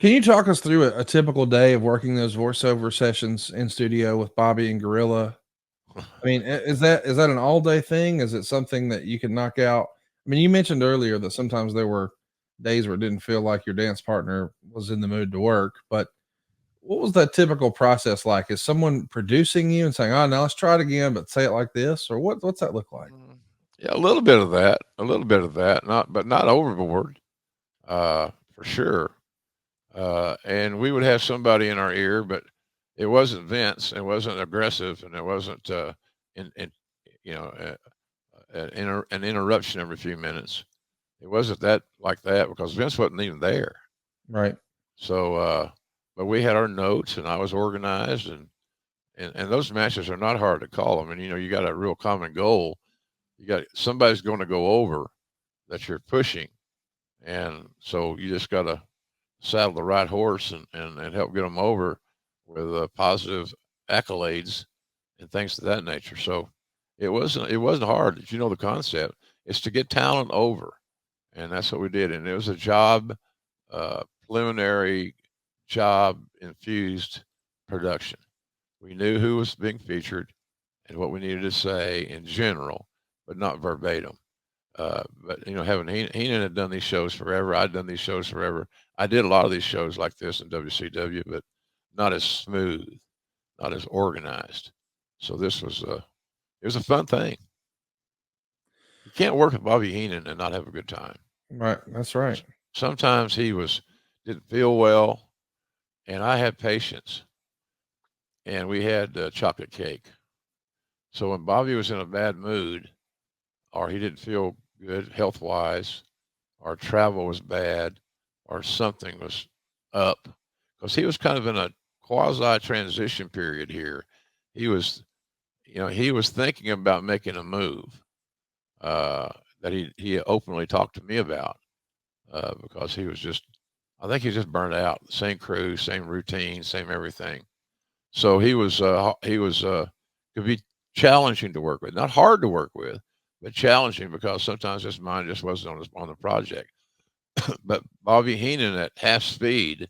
Can you talk us through a typical day of working those voiceover sessions in studio with Bobby and Gorilla? I mean, is that an all day thing? Is it something that you can knock out? I mean, you mentioned earlier that sometimes there were days where it didn't feel like your dance partner was in the mood to work, but what was that typical process like? Is someone producing you and saying, "Oh, now let's try it again, but say it like this," or what's that look like? Mm, yeah, a little bit of that, a little bit of that, not overboard, for sure. And we would have somebody in our ear, but it wasn't Vince, it wasn't aggressive, and it wasn't in you know an interruption every few minutes. It wasn't that like that because Vince wasn't even there. Right. So, but we had our notes, and I was organized, and those matches are not hard to call. I mean, you got a real common goal. You got somebody's going to go over that you're pushing, and so you just got to saddle the right horse and help get them over with positive accolades and things of that nature. So it wasn't hard. If you know the concept, it's to get talent over, and that's what we did. And it was a job, preliminary job infused production. We knew who was being featured and what we needed to say in general, but not verbatim. But having Heenan had done these shows forever. I'd done these shows forever. I did a lot of these shows like this in WCW, but not as smooth, not as organized. So this was it was a fun thing. You can't work with Bobby Heenan and not have a good time. Right. That's right. Sometimes he was didn't feel well, and I had patience, and we had chocolate cake. So when Bobby was in a bad mood, or he didn't feel good health wise, or travel was bad, or something was up, because he was kind of in a quasi transition period here. He was, he was thinking about making a move uh, that he openly talked to me about because he was just, I think he was just burned out. Same crew, same routine, same everything. So he was could be challenging to work with, not hard to work with, but challenging because sometimes his mind just wasn't on the project. But Bobby Heenan at half speed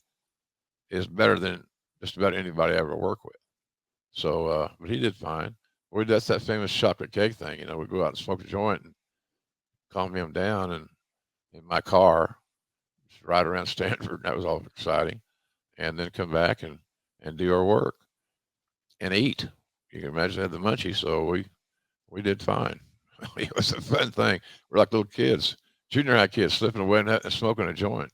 is better than just about anybody I ever worked with. So, but he did fine. That's that famous chocolate cake thing. We go out and smoke a joint and calm him down, and in my car, just ride around Stanford. That was all exciting, and then come back and do our work and eat. You can imagine I had the munchies, so we did fine. It was a fun thing. We're like little kids, junior high kids, slipping away and smoking a joint.